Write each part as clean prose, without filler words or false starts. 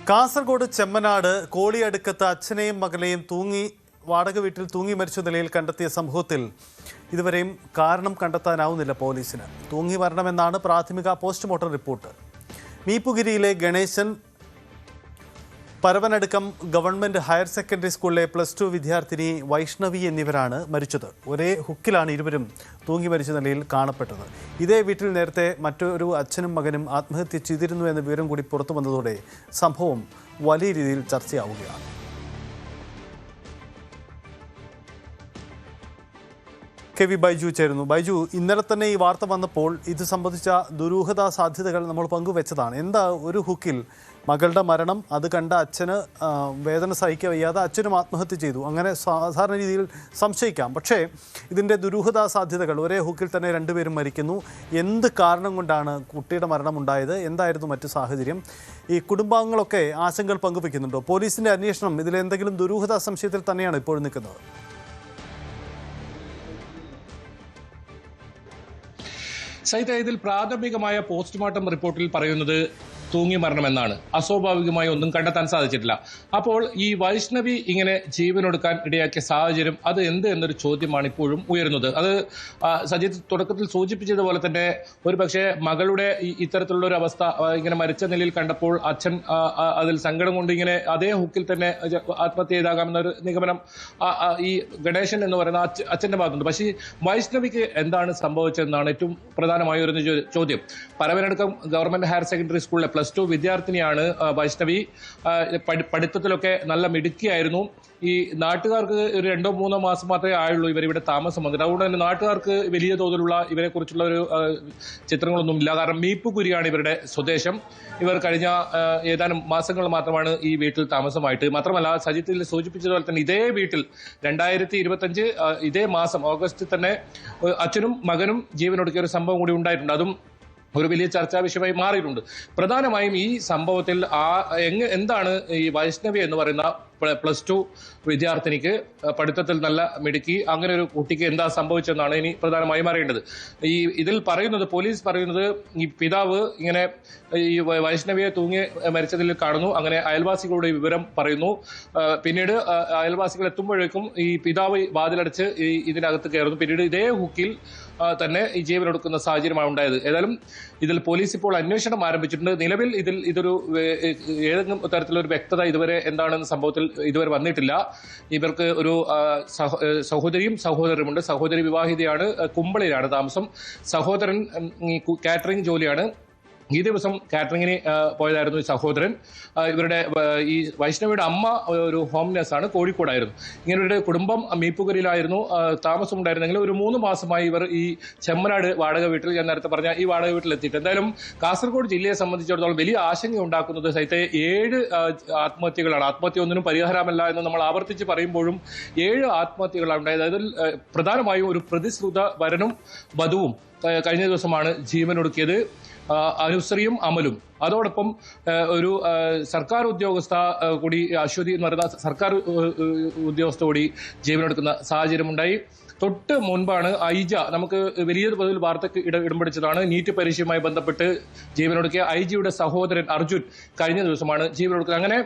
കാസർഗോഡ് ചെമ്മനാട് കോളിയടുക്കത്ത് അച്ഛനെയും മകളെയും വാടക വീട്ടിൽ തൂങ്ങി മരിച്ച നിലയിൽ കണ്ടെത്തിയ സംഭവത്തിൽ ഇതുവരെയും കാരണം കണ്ടെത്താനാവുന്നില്ല പോലീസിന്. തൂങ്ങി മരണമെന്നാണ് പ്രാഥമിക പോസ്റ്റ്മോർട്ടം റിപ്പോർട്ട്. മീപ്പുഗിരിയിലെ Ganeshan Paravanadukkam government higher secondary സ്കൂളിലെ +2 വിദ്യാർത്ഥിനി വൈഷ്ണവി എന്നിവരാണ് മരിച്ചത്. ഒരേ ഹുക്കിലാണ് ഇരുവരും തൂങ്ങി മരിച്ച നിലയിൽ കാണപ്പെട്ടത്. ഇതേ വീട്ടിൽ നേരത്തെ മറ്റൊരു അച്ഛനും മകനും ആത്മഹത്യ ചെയ്തിരുന്നു എന്ന വിവരം കൂടി പുറത്തു വന്നതോടെ സംഭവം വലിയ രീതിയിൽ ചർച്ചയാവുകയാണ്. കെ വി ബൈജു ചേരുന്നു. ബൈജു, ഇന്നലെ തന്നെ ഈ വാർത്ത വന്നപ്പോൾ ഇത് സംബന്ധിച്ച ദുരൂഹതാ സാധ്യതകൾ നമ്മൾ പങ്കുവെച്ചതാണ്. എന്താ ഒരു ഹുക്കിൽ മകളുടെ മരണം അത് കണ്ട അച്ഛന് വേദന സഹിക്കാൻ വയ്യാതെ അച്ഛനും ആത്മഹത്യ ചെയ്തു, അങ്ങനെ സാധാരണ രീതിയിൽ സംശയിക്കാം. പക്ഷേ ഇതിൻ്റെ ദുരൂഹതാ സാധ്യതകൾ, ഒരേ ഹുക്കിൽ തന്നെ രണ്ടുപേരും മരിക്കുന്നു. എന്ത് കാരണം കൊണ്ടാണ് കുട്ടിയുടെ മരണമുണ്ടായത്? എന്തായിരുന്നു മറ്റു സാഹചര്യം? ഈ കുടുംബാംഗങ്ങളൊക്കെ ആശങ്കകൾ പങ്കുവെക്കുന്നുണ്ടോ? പോലീസിൻ്റെ അന്വേഷണം ഇതിലെന്തെങ്കിലും ദുരൂഹതാ സംശയത്തിൽ തന്നെയാണ് ഇപ്പോൾ നിൽക്കുന്നത്? സൈത, ഇതിൽ പ്രാഥമികമായ പോസ്റ്റ്മോർട്ടം റിപ്പോർട്ടിൽ പറയുന്നത് തൂങ്ങി മരണമെന്നാണ്. അസ്വാഭാവികമായി ഒന്നും കണ്ടെത്താൻ സാധിച്ചിട്ടില്ല. അപ്പോൾ ഈ വൈഷ്ണവി ഇങ്ങനെ ജീവനൊടുക്കാൻ ഇടയാക്കിയ സാഹചര്യം അത് എന്ത് എന്നൊരു ചോദ്യമാണ് ഇപ്പോഴും ഉയരുന്നത്. അത് സജിത്ത് തുടക്കത്തിൽ സൂചിപ്പിച്ചതുപോലെ തന്നെ ഒരു പക്ഷേ മകളുടെ ഇത്തരത്തിലുള്ള ഒരു അവസ്ഥ ഇങ്ങനെ മരിച്ച നിലയിൽ കണ്ടപ്പോൾ അച്ഛൻ അതിൽ സങ്കടം കൊണ്ട് ഇങ്ങനെ അതേ ഹുക്കിൽ തന്നെ ആത്മഹത്യ ചെയ്താകാമെന്നൊരു നിഗമനം ഈ ഗണേശൻ എന്ന് പറയുന്ന അച്ഛന്റെ ഭാഗത്തുണ്ട്. പക്ഷേ വൈഷ്ണവിക്ക് എന്താണ് സംഭവിച്ചതെന്നാണ് ഏറ്റവും പ്രധാനമായ ഒരു ചോദ്യം. പരവനടുക്കം ഗവൺമെന്റ് ഹയർ സെക്കൻഡറി സ്കൂളിലെ +2 വിദ്യാർത്ഥിനിയാണ് വൈഷ്ണവി. പഠിത്തത്തിലൊക്കെ നല്ല മിടുക്കിയായിരുന്നു. ഈ നാട്ടുകാർക്ക് ഒരു 2-3 മാസം മാത്രമേ ആയുള്ളൂ ഇവരിവിടെ താമസം വന്നിട്ട്. അതുകൊണ്ട് തന്നെ നാട്ടുകാർക്ക് വലിയ തോതിലുള്ള ഇവരെ കുറിച്ചുള്ള ഒരു ചിത്രങ്ങളൊന്നും ഇല്ല. കാരണം മീപ്പുകുരിയാണ് ഇവരുടെ സ്വദേശം. ഇവർ കഴിഞ്ഞ ഏതാനും മാസങ്ങൾ മാത്രമാണ് ഈ വീട്ടിൽ താമസമായിട്ട്. മാത്രമല്ല, സജിത്തിൽ സൂചിപ്പിച്ചതുപോലെ തന്നെ ഇതേ വീട്ടിൽ 2025 ഇതേ മാസം ഓഗസ്റ്റിൽ തന്നെ അച്ഛനും മകനും ജീവനൊടുക്കിയ ഒരു സംഭവം കൂടി ഉണ്ടായിട്ടുണ്ട്. അതും ഒരു വലിയ ചർച്ചാ വിഷയമായി മാറിയിട്ടുണ്ട്. പ്രധാനമായും ഈ സംഭവത്തിൽ എന്താണ് ഈ വൈഷ്ണവി എന്ന് പറയുന്ന +2 വിദ്യാർത്ഥിനിക്ക് പഠിത്തത്തിൽ നല്ല മിടുക്കി, അങ്ങനെ ഒരു കുട്ടിക്ക് എന്താ സംഭവിച്ചെന്നാണ് ഇനി പ്രധാനമായും അറിയേണ്ടത്. ഇതിൽ പറയുന്നത്, പോലീസ് പറയുന്നത്, ഈ പിതാവ് ഇങ്ങനെ ഈ വൈഷ്ണവിയെ തൂങ്ങി മരിച്ചതിൽ കാണുന്നു. അങ്ങനെ അയൽവാസികളുടെ വിവരം പറയുന്നു. പിന്നീട് അയൽവാസികൾ എത്തുമ്പോഴേക്കും ഈ പിതാവ് വാതിലടച്ച് ഇതിനകത്ത് കയറുന്നു. പിന്നീട് ഇതേ ഹുക്കിൽ തന്നെ ഈ ജീവനൊടുക്കുന്ന സാഹചര്യമാണ് ഉണ്ടായത്. ഏതായാലും ഇതിൽ പോലീസ് ഇപ്പോൾ അന്വേഷണം ആരംഭിച്ചിട്ടുണ്ട്. നിലവിൽ ഇതൊരു ഏതെങ്കിലും തരത്തിലൊരു വ്യക്തത ഇതുവരെ എന്താണെന്ന സംഭവത്തിൽ ഇതുവരെ വന്നിട്ടില്ല. ഇവർക്ക് ഒരു സഹോദരിയും സഹോദരനുമുണ്ട്. സഹോദരി വിവാഹിതയാണ്, കുമ്പളയിലാണ് താമസം. സഹോദരൻ കാറ്ററിംഗ് ജോലിയാണ്. ഈ ദിവസം കാറ്ററിങ്ങിന് പോയതായിരുന്നു ഈ സഹോദരൻ. ഇവരുടെ ഈ വൈഷ്ണവിയുടെ അമ്മ ഒരു ഹോം നഴ്സാണ്, കോഴിക്കോടായിരുന്നു. ഇങ്ങനെ കുടുംബം മീപ്പുകരിയിലായിരുന്നു താമസം ഉണ്ടായിരുന്നെങ്കിൽ ഒരു 3 മാസമായി ഇവർ ഈ ചെമ്മനാട് വാടക വീട്ടിൽ, ഞാൻ നേരത്തെ പറഞ്ഞ ഈ വാടക വീട്ടിൽ എത്തിയിട്ട്. എന്തായാലും കാസർഗോഡ് ജില്ലയെ സംബന്ധിച്ചിടത്തോളം വലിയ ആശങ്ക ഉണ്ടാക്കുന്നത് സഹിതം 7 ആത്മഹത്യകളാണ്. ആത്മഹത്യ ഒന്നിനും പരിഹാരമല്ല എന്ന് നമ്മൾ ആവർത്തിച്ച് പറയുമ്പോഴും 7 ആത്മഹത്യകളാണ് ഉണ്ടായത്. അതിൽ പ്രധാനമായും ഒരു പ്രതിശ്രുത വരനും വധുവും കഴിഞ്ഞ ദിവസമാണ് ജീവനൊടുക്കിയത്. അനുശ്രീയും അമലും. അതോടൊപ്പം ഒരു സർക്കാർ ഉദ്യോഗസ്ഥ കൂടി, അശ്വതി എന്ന് പറയുന്ന സർക്കാർ ഉദ്യോഗസ്ഥ കൂടി ജീവനെടുക്കുന്ന സാഹചര്യമുണ്ടായി. തൊട്ട് മുൻപാണ് ഐജ, നമുക്ക് വലിയ തോതിൽ വാർത്തയ്ക്ക് ഇടംപിടിച്ചതാണ്. നീറ്റ് പരീക്ഷയുമായി ബന്ധപ്പെട്ട് ജീവനൊടുക്കിയ ഐജിയുടെ സഹോദരൻ അർജുൻ കഴിഞ്ഞ ദിവസമാണ് ജീവനൊടുക്കുന്നത്. അങ്ങനെ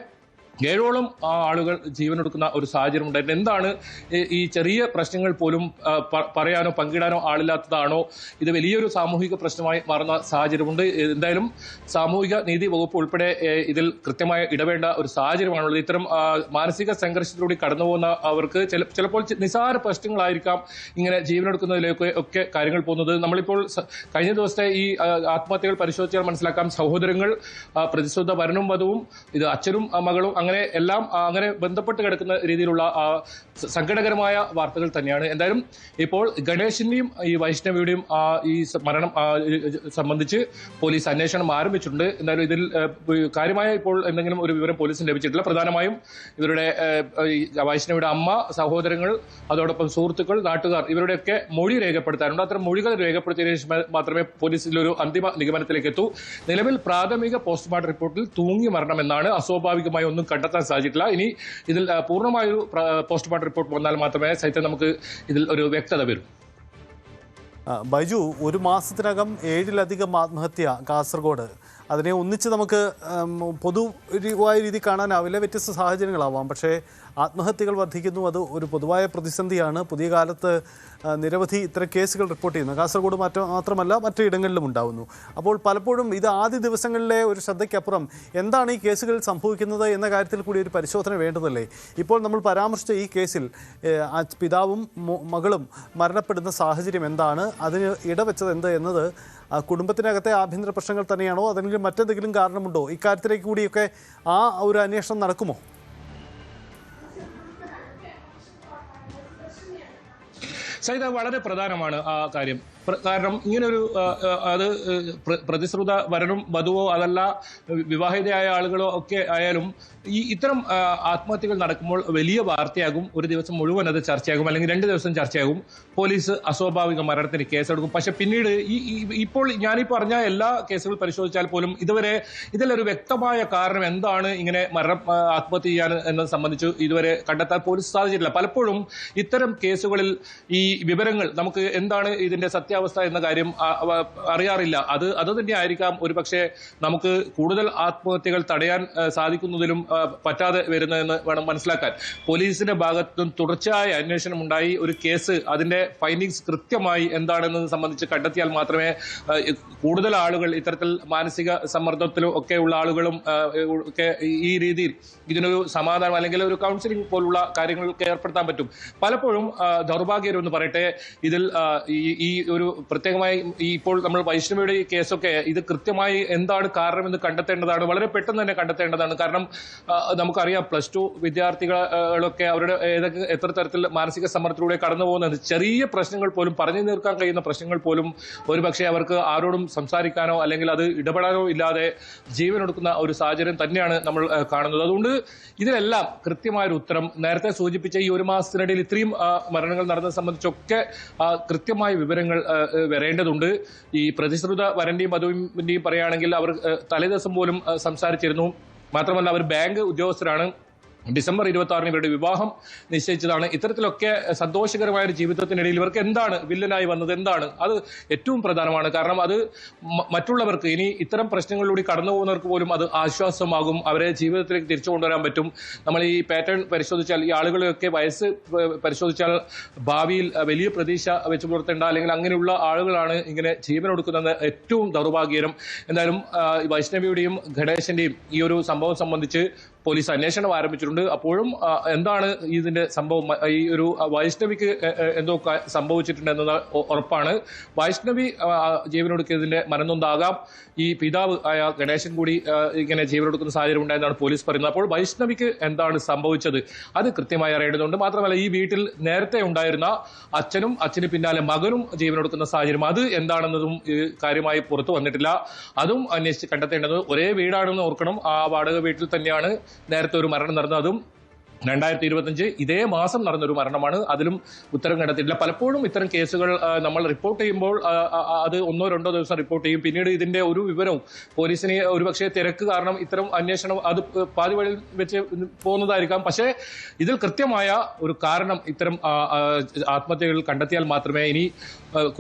7ഓളം ആളുകൾ ജീവനൊടുക്കുന്ന ഒരു സാഹചര്യം ഉണ്ടായിരുന്നു. എന്താണ് ഈ ചെറിയ പ്രശ്നങ്ങൾ പോലും പറയാനോ പങ്കിടാനോ ആളില്ലാത്തതാണോ? ഇത് വലിയൊരു സാമൂഹിക പ്രശ്നമായി മാറുന്ന സാഹചര്യമുണ്ട്. എന്തായാലും സാമൂഹിക നീതി വകുപ്പ് ഉൾപ്പെടെ ഇതിൽ കൃത്യമായി ഇടപെടേണ്ട ഒരു സാഹചര്യമാണുള്ളത്. ഇത്തരം മാനസിക സംഘർഷത്തിലൂടെ കടന്നു പോകുന്ന അവർക്ക് ചിലപ്പോൾ നിസ്സാര പ്രശ്നങ്ങളായിരിക്കാം ഇങ്ങനെ ജീവനെടുക്കുന്നതിലേക്ക് ഒക്കെ കാര്യങ്ങൾ പോകുന്നത്. നമ്മളിപ്പോൾ കഴിഞ്ഞ ദിവസത്തെ ഈ ആത്മഹത്യകൾ പരിശോധിച്ചാൽ മനസ്സിലാക്കാം. സഹോദരങ്ങൾ, പ്രതിശ്രുത വരനും വധുവും, ഇത് അച്ഛനും മകളും, അങ്ങനെ എല്ലാം അങ്ങനെ ബന്ധപ്പെട്ട് കിടക്കുന്ന രീതിയിലുള്ള സങ്കടകരമായ വാർത്തകൾ തന്നെയാണ്. എന്തായാലും ഇപ്പോൾ ഗണേശിന്റെയും ഈ വൈഷ്ണവിയുടെയും ഈ മരണം സംബന്ധിച്ച് പോലീസ് അന്വേഷണം ആരംഭിച്ചിട്ടുണ്ട്. എന്തായാലും ഇതിൽ കാര്യമായ ഇപ്പോൾ എന്തെങ്കിലും ഒരു വിവരം പോലീസിന് ലഭിച്ചിട്ടില്ല. പ്രധാനമായും ഇവരുടെ വൈഷ്ണവിയുടെ അമ്മ, സഹോദരങ്ങൾ, അതോടൊപ്പം സുഹൃത്തുക്കൾ, നാട്ടുകാർ, ഇവരുടെയൊക്കെ മൊഴി രേഖപ്പെടുത്താനുണ്ട്. അത്തരം മൊഴികൾ രേഖപ്പെടുത്തിയതിനു ശേഷം മാത്രമേ പോലീസിലൊരു അന്തിമ നിഗമനത്തിലേക്ക് എത്തൂ. നിലവിൽ പ്രാഥമിക പോസ്റ്റ്മോർട്ടം റിപ്പോർട്ടിൽ തൂങ്ങി മരണമെന്നാണ്. അസ്വാഭാവികമായി ഒന്നും കണ്ടെത്താൻ സാധിച്ചിട്ടില്ല. ഇനി ഇതിൽ പൂർണ്ണമായൊരു പോസ്റ്റ്മോർട്ടം റിപ്പോർട്ട് വന്നാൽ മാത്രമേ സഹിതം നമുക്ക് ഇതിൽ ഒരു വ്യക്തത വരൂ. ബൈജു, ഒരു മാസത്തിനകം 7-ലധികം ആത്മഹത്യ കാസർഗോഡ്. അതിനെ ഒന്നിച്ച് നമുക്ക് പൊതുവായ രീതി കാണാനാവില്ല, വ്യത്യസ്ത സാഹചര്യങ്ങളാവാം. പക്ഷേ ആത്മഹത്യകൾ വർദ്ധിക്കുന്നു, അത് ഒരു പൊതുവായ പ്രതിസന്ധിയാണ്. പുതിയ കാലത്ത് നിരവധി ഇത്തരം കേസുകൾ റിപ്പോർട്ട് ചെയ്യുന്നു. കാസർഗോഡ് മാത്രമല്ല മറ്റു ഇടങ്ങളിലും ഉണ്ടാകുന്നു. അപ്പോൾ പലപ്പോഴും ഇത് ആദ്യ ദിവസങ്ങളിലെ ഒരു ശ്രദ്ധയ്ക്കപ്പുറം എന്താണ് ഈ കേസുകളിൽ സംഭവിക്കുന്നത് എന്ന കാര്യത്തിൽ കൂടി ഒരു പരിശോധന വേണ്ടതല്ലേ? ഇപ്പോൾ നമ്മൾ പരാമർശിച്ച ഈ കേസിൽ പിതാവും മകളും മരണപ്പെടുന്ന സാഹചര്യം എന്താണ്, അതിന് ഇടവെച്ചത് എന്ത് എന്നത് കുടുംബത്തിനകത്തെ ആഭ്യന്തര പ്രശ്നങ്ങൾ തന്നെയാണോ, അതെങ്കിലും മറ്റെന്തെങ്കിലും കാരണമുണ്ടോ? ഇക്കാര്യത്തിലേക്ക് കൂടിയൊക്കെ ആ ഒരു അന്വേഷണം നടക്കുമോ? സൈത, വളരെ പ്രധാനമാണ് ആ കാര്യം. കാരണം ഇങ്ങനൊരു അത് പ്രതിശ്രുത വരനും വധുവോ അതല്ല വിവാഹിതയായ ആളുകളോ ഒക്കെ ആയാലും ഇത്തരം ആത്മഹത്യകൾ നടക്കുമ്പോൾ വലിയ വാർത്തയാകും. ഒരു ദിവസം മുഴുവൻ അത് ചർച്ചയാകും, അല്ലെങ്കിൽ 2 ദിവസം ചർച്ചയാകും. പോലീസ് അസ്വാഭാവിക മരണത്തിന് കേസെടുക്കും. പക്ഷെ പിന്നീട് ഇപ്പോൾ ഞാനീ പറഞ്ഞ എല്ലാ കേസുകൾ പരിശോധിച്ചാൽ പോലും ഇതുവരെ ഇതിലൊരു വ്യക്തമായ കാരണം എന്താണ് ഇങ്ങനെ ആത്മഹത്യ ചെയ്യാൻ എന്നത് സംബന്ധിച്ച് ഇതുവരെ കണ്ടെത്താൻ പോലീസ് സാധിച്ചിട്ടില്ല. പലപ്പോഴും ഇത്തരം കേസുകളിൽ ഈ വിവരങ്ങൾ നമുക്ക് എന്താണ് ഇതിന്റെ സത്യാവസ്ഥ എന്ന കാര്യം അറിയാറില്ല. അത് തന്നെ ആയിരിക്കാം ഒരു പക്ഷേ നമുക്ക് കൂടുതൽ ആത്മഹത്യകൾ തടയാൻ സാധിക്കുന്നതിലും പറ്റാതെ വരുന്നതെന്ന് വേണം മനസ്സിലാക്കാൻ. പോലീസിന്റെ ഭാഗത്തും തുടർച്ചയായ അന്വേഷണം ഉണ്ടായി. ഒരു കേസ് അതിന്റെ ഫൈൻഡിങ്സ് കൃത്യമായി എന്താണെന്നത് സംബന്ധിച്ച് കണ്ടെത്തിയാൽ മാത്രമേ കൂടുതൽ ആളുകൾ ഇത്തരത്തിൽ മാനസിക സമ്മർദ്ദത്തിലും ഒക്കെയുള്ള ആളുകളും ഒക്കെ ഈ രീതിയിൽ ഇതിനൊരു സമാധാനം അല്ലെങ്കിൽ ഒരു കൗൺസിലിംഗ് പോലുള്ള കാര്യങ്ങൾക്ക് ഏർപ്പെടുത്താൻ പറ്റും. പലപ്പോഴും ദൗർഭാഗ്യം എന്ന് പറയട്ടെ, ഇതിൽ ഈ ഒരു പ്രത്യേകമായി ഇപ്പോൾ നമ്മൾ വൈഷ്ണവിയുടെ ഈ കേസൊക്കെ ഇത് കൃത്യമായി എന്താണ് കാരണമെന്ന് കണ്ടെത്തേണ്ടതാണ്, വളരെ പെട്ടെന്ന് തന്നെ കണ്ടെത്തേണ്ടതാണ്. കാരണം നമുക്കറിയാം +2 വിദ്യാർത്ഥികളൊക്കെ അവരുടെ എത്ര തരത്തിൽ മാനസിക സമ്മർദ്ദത്തിലൂടെ കടന്നു പോകുന്നത്. ചെറിയ പ്രശ്നങ്ങൾ പോലും പറഞ്ഞു തീർക്കാൻ കഴിയുന്ന പ്രശ്നങ്ങൾ പോലും ഒരുപക്ഷെ അവർക്ക് ആരോടും സംസാരിക്കാനോ അല്ലെങ്കിൽ അത് ഇടപെടാനോ ഇല്ലാതെ ജീവനൊടുക്കുന്ന ഒരു സാഹചര്യം തന്നെയാണ് നമ്മൾ കാണുന്നത്. അതുകൊണ്ട് ഇതിനെല്ലാം കൃത്യമായൊരു ഉത്തരം നേരത്തെ സൂചിപ്പിച്ച ഈ 1 മാസത്തിനിടയിൽ ഇത്രയും മരണങ്ങൾ നടന്നത് സംബന്ധിച്ചൊക്കെ കൃത്യമായ വിവരങ്ങൾ വരേണ്ടതുണ്ട്. ഈ പ്രതിശ്രുത വരന്റെയും വധുവിന്റെയും പറയുകയാണെങ്കിൽ അവർ തലേദിവസം പോലും സംസാരിച്ചിരുന്നു. മാത്രമല്ല അവർ ബാങ്ക് ഉദ്യോഗസ്ഥരാണ്. ഡിസംബർ 26 ഇവരുടെ വിവാഹം നിശ്ചയിച്ചതാണ്. ഇത്തരത്തിലൊക്കെ സന്തോഷകരമായ ഒരു ജീവിതത്തിനിടയിൽ ഇവർക്ക് എന്താണ് വില്ലനായി വന്നത്, എന്താണ് അത് ഏറ്റവും പ്രധാനമാണ്. കാരണം അത് മറ്റുള്ളവർക്ക് ഇനി ഇത്തരം പ്രശ്നങ്ങളിലൂടെ കടന്നു പോകുന്നവർക്ക് പോലും അത് ആശ്വാസമാകും, അവരെ ജീവിതത്തിലേക്ക് തിരിച്ചു കൊണ്ടുവരാൻ പറ്റും. നമ്മൾ ഈ പാറ്റേൺ പരിശോധിച്ചാൽ ഈ ആളുകളെയൊക്കെ വയസ്സ് പരിശോധിച്ചാൽ ഭാവിയിൽ വലിയ പ്രതീക്ഷ വെച്ച് പുലർത്തേണ്ട അല്ലെങ്കിൽ അങ്ങനെയുള്ള ആളുകളാണ് ഇങ്ങനെ ജീവനൊടുക്കുന്നത്. ഏറ്റവും ദൗർഭാഗ്യകരം. എന്തായാലും വൈഷ്ണവിയുടെയും ഗണേശന്റെയും ഈ ഒരു സംഭവം സംബന്ധിച്ച് പോലീസ് അന്വേഷണം ആരംഭിച്ചിട്ടുണ്ട്. അപ്പോഴും എന്താണ് ഇതിന്റെ സംഭവം, ഈ ഒരു വൈഷ്ണവിക്ക് എന്തോ സംഭവിച്ചിട്ടുണ്ടെന്നത് ഉറപ്പാണ്. വൈഷ്ണവി ജീവനൊടുക്കിയതിന്റെ മനംനൊന്താകാം ഈ പിതാവ് ആയ ഗണേശൻ കൂടി ഇങ്ങനെ ജീവനൊടുക്കുന്ന സാഹചര്യം ഉണ്ടായെന്നാണ് പോലീസ് പറയുന്നത്. അപ്പോൾ വൈഷ്ണവിക്ക് എന്താണ് സംഭവിച്ചത് അത് കൃത്യമായി അറിയേണ്ടതുണ്ട്. മാത്രമല്ല ഈ വീട്ടിൽ നേരത്തെ ഉണ്ടായിരുന്ന അച്ഛന് പിന്നാലെ മകനും ജീവനൊടുക്കുന്ന സാഹചര്യം അത് എന്താണെന്നതും കാര്യമായി പുറത്തു വന്നിട്ടില്ല. അതും അന്വേഷിച്ച് കണ്ടെത്തേണ്ടത്. ഒരേ വീടാണെന്ന് ഓർക്കണം. ആ വാടക വീട്ടിൽ തന്നെയാണ് നേരത്തെ ഒരു മരണം നടന്നത്. അതും 2025 ഇതേ മാസം നടന്നൊരു മരണമാണ്. അതിലും ഉത്തരം കണ്ടെത്തിയിട്ടില്ല. പലപ്പോഴും ഇത്തരം കേസുകൾ നമ്മൾ റിപ്പോർട്ട് ചെയ്യുമ്പോൾ അത് 1-2 ദിവസം റിപ്പോർട്ട് ചെയ്യും. പിന്നീട് ഇതിന്റെ ഒരു വിവരവും പോലീസിന് ഒരുപക്ഷെ തിരക്ക് കാരണം ഇത്തരം അന്വേഷണം അത് പാതി വഴിയിൽ വെച്ച് പോകുന്നതായിരിക്കാം. പക്ഷേ ഇതിൽ കൃത്യമായ ഒരു കാരണം ഇത്തരം ആത്മഹത്യകൾ കണ്ടെത്തിയാൽ മാത്രമേ ഇനി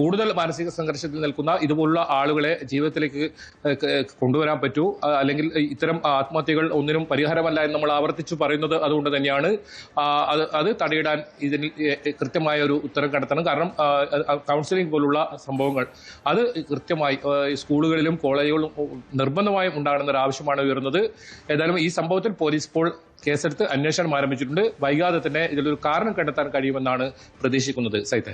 കൂടുതൽ മാനസിക സംഘർഷത്തിൽ നിൽക്കുന്ന ഇതുപോലുള്ള ആളുകളെ ജീവിതത്തിലേക്ക് കൊണ്ടുവരാൻ പറ്റൂ. അല്ലെങ്കിൽ ഇത്തരം ആത്മഹത്യകൾ ഒന്നിനും പരിഹാരമല്ല എന്ന് നമ്മൾ ആവർത്തിച്ചു പറയുന്നത് അതുകൊണ്ട് തന്നെയാണ്. അത് തടയിടാൻ ഇതിന് കൃത്യമായ ഒരു ഉത്തരം കണ്ടെത്തണം. കാരണം കൗൺസിലിംഗ് പോലുള്ള സംഭവങ്ങൾ അത് കൃത്യമായി സ്കൂളുകളിലും കോളേജുകളിലും നിർബന്ധമായും ഉണ്ടാകണമെന്ന ഒരു ആവശ്യമാണ് ഉയർന്നത്. ഏതായാലും ഈ സംഭവത്തിൽ പോലീസ് ഇപ്പോൾ കേസെടുത്ത് അന്വേഷണം ആരംഭിച്ചിട്ടുണ്ട്. വൈകാതെ തന്നെ ഇതിലൊരു കാരണം കണ്ടെത്താൻ കഴിയുമെന്നാണ് പ്രതീക്ഷിക്കുന്നത്. സൈത്തെ,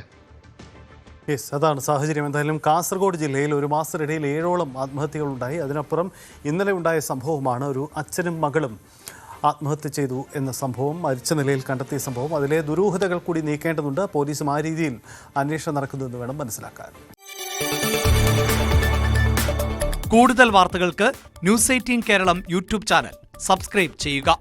യെസ്, അതാണ് സാഹചര്യം. എന്തായാലും കാസർഗോഡ് ജില്ലയിൽ 1 മാസത്തിനിടയിൽ 7ഓളം ആത്മഹത്യകളുണ്ടായി. അതിനപ്പുറം ഇന്നലെ ഉണ്ടായ സംഭവമാണ് ഒരു അച്ഛനും മകളും ആത്മഹത്യ ചെയ്തു എന്ന സംഭവം, മരിച്ച നിലയിൽ കണ്ടെത്തിയ സംഭവം. അതിലെ ദുരൂഹതകൾ കൂടി നീക്കേണ്ടതുണ്ട്. പോലീസും ആ രീതിയിൽ അന്വേഷണം നടക്കുന്നുവെന്ന് വേണം മനസ്സിലാക്കാൻ. കൂടുതൽ വാർത്തകൾക്ക് News 18 Keralam YouTube channel subscribe ചെയ്യുക.